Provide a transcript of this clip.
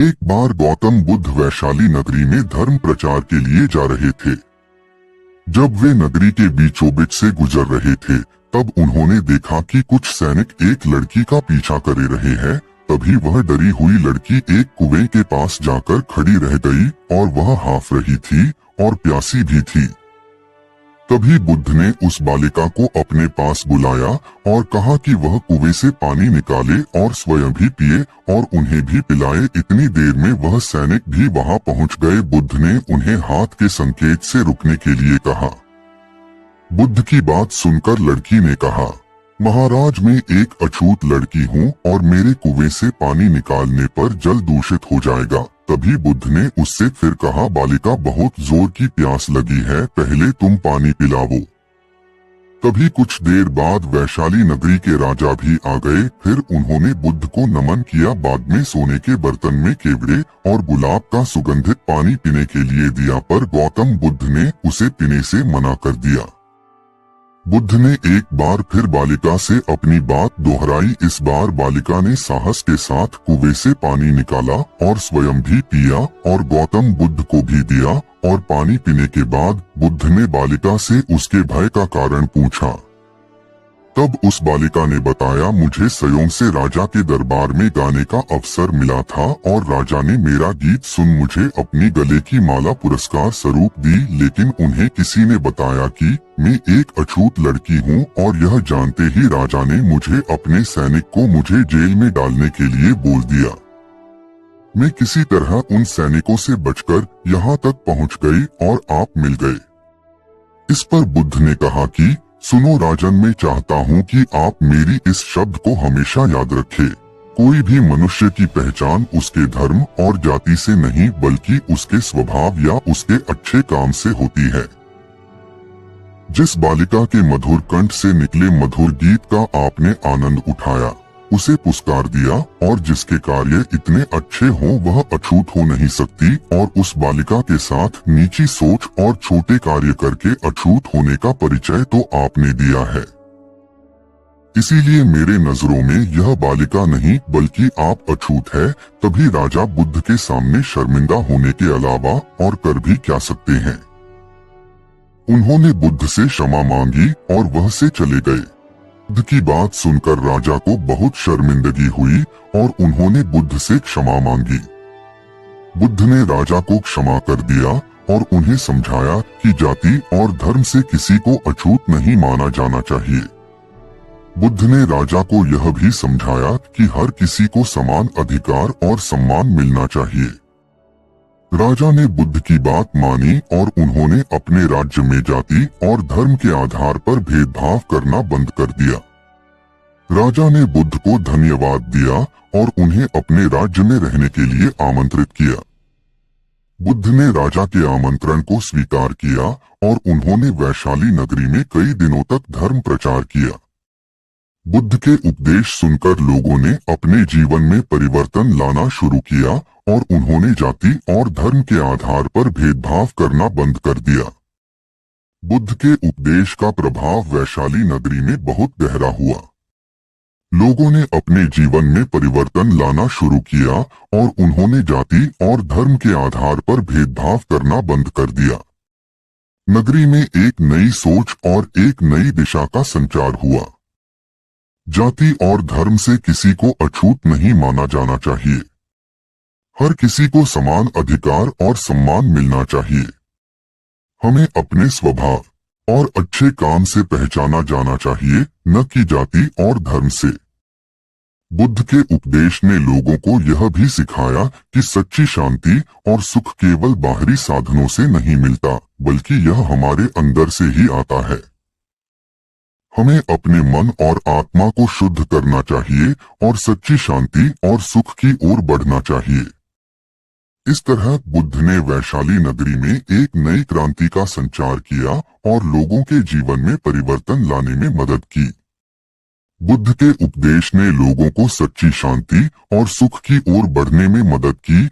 एक बार गौतम बुद्ध वैशाली नगरी में धर्म प्रचार के लिए जा रहे थे। जब वे नगरी के बीचों बीच से गुजर रहे थे, तब उन्होंने देखा कि कुछ सैनिक एक लड़की का पीछा करे रहे हैं। तभी वह डरी हुई लड़की एक कुएं के पास जाकर खड़ी रह गई और वह हाफ रही थी और प्यासी भी थी। तभी बुद्ध ने उस बालिका को अपने पास बुलाया और कहा कि वह कुएं से पानी निकाले और स्वयं भी पिए और उन्हें भी पिलाए। इतनी देर में वह सैनिक भी वहां पहुंच गए। बुद्ध ने उन्हें हाथ के संकेत से रुकने के लिए कहा। बुद्ध की बात सुनकर लड़की ने कहा, महाराज, मैं एक अछूत लड़की हूँ और मेरे कुएं से पानी निकालने पर जल दूषित हो जाएगा। तभी बुद्ध ने उससे फिर कहा, बालिका, बहुत जोर की प्यास लगी है, पहले तुम पानी पिलाओ। तभी कुछ देर बाद वैशाली नगरी के राजा भी आ गए। फिर उन्होंने बुद्ध को नमन किया। बाद में सोने के बर्तन में केवड़े और गुलाब का सुगंधित पानी पीने के लिए दिया, पर गौतम बुद्ध ने उसे पीने से मना कर दिया। बुद्ध ने एक बार फिर बालिका से अपनी बात दोहराई। इस बार बालिका ने साहस के साथ कुएं से पानी निकाला और स्वयं भी पिया और गौतम बुद्ध को भी दिया। और पानी पीने के बाद बुद्ध ने बालिका से उसके भय का कारण पूछा। तब उस बालिका ने बताया, मुझे स्वयं से राजा के दरबार में गाने का अवसर मिला था और राजा ने मेरा गीत सुन मुझे अपनी गले की माला पुरस्कार स्वरूप दी। लेकिन उन्हें किसी ने बताया कि मैं एक अछूत लड़की हूँ और यह जानते ही राजा ने मुझे अपने सैनिक को मुझे जेल में डालने के लिए बोल दिया। मैं किसी तरह उन सैनिकों से बचकर यहाँ तक पहुँच गई और आप मिल गए। इस पर बुद्ध ने कहा कि सुनो राजन, मैं चाहता हूँ कि आप मेरी इस शब्द को हमेशा याद रखें। कोई भी मनुष्य की पहचान उसके धर्म और जाति से नहीं, बल्कि उसके स्वभाव या उसके अच्छे काम से होती है। जिस बालिका के मधुर कंठ से निकले मधुर गीत का आपने आनंद उठाया, उसे पुरस्कार दिया, और जिसके कार्य इतने अच्छे हों वह अछूत हो नहीं सकती। और उस बालिका के साथ नीची सोच और छोटे कार्य करके अछूत होने का परिचय तो आपने दिया है। इसीलिए मेरे नजरों में यह बालिका नहीं बल्कि आप अछूत है। तभी राजा बुद्ध के सामने शर्मिंदा होने के अलावा और कर भी क्या सकते हैं। उन्होंने बुद्ध से क्षमा मांगी और वह से चले गए। बुद्ध की बात सुनकर राजा को बहुत शर्मिंदगी हुई और उन्होंने बुद्ध से क्षमा मांगी। बुद्ध ने राजा को क्षमा कर दिया और उन्हें समझाया कि जाति और धर्म से किसी को अछूत नहीं माना जाना चाहिए। बुद्ध ने राजा को यह भी समझाया कि हर किसी को समान अधिकार और सम्मान मिलना चाहिए। राजा ने बुद्ध की बात मानी और उन्होंने अपने राज्य में जाति और धर्म के आधार पर भेदभाव करना बंद कर दिया। राजा ने बुद्ध को धन्यवाद दिया और उन्हें अपने राज्य में रहने के लिए आमंत्रित किया। बुद्ध ने राजा के आमंत्रण को स्वीकार किया और उन्होंने वैशाली नगरी में कई दिनों तक धर्म प्रचार किया। बुद्ध के उपदेश सुनकर लोगों ने अपने जीवन में परिवर्तन लाना शुरू किया और उन्होंने जाति और धर्म के आधार पर भेदभाव करना बंद कर दिया। बुद्ध के उपदेश का प्रभाव वैशाली नगरी में बहुत गहरा हुआ। लोगों ने अपने जीवन में परिवर्तन लाना शुरू किया और उन्होंने जाति और धर्म के आधार पर भेदभाव करना बंद कर दिया। नगरी में एक नई सोच और एक नई दिशा का संचार हुआ। जाति और धर्म से किसी को अछूत नहीं माना जाना चाहिए। हर किसी को समान अधिकार और सम्मान मिलना चाहिए। हमें अपने स्वभाव और अच्छे काम से पहचाना जाना चाहिए, न कि जाति और धर्म से। बुद्ध के उपदेश ने लोगों को यह भी सिखाया कि सच्ची शांति और सुख केवल बाहरी साधनों से नहीं मिलता, बल्कि यह हमारे अंदर से ही आता है। हमें अपने मन और आत्मा को शुद्ध करना चाहिए और सच्ची शांति और सुख की ओर बढ़ना चाहिए। इस तरह बुद्ध ने वैशाली नगरी में एक नई क्रांति का संचार किया और लोगों के जीवन में परिवर्तन लाने में मदद की। बुद्ध के उपदेश ने लोगों को सच्ची शांति और सुख की ओर बढ़ने में मदद की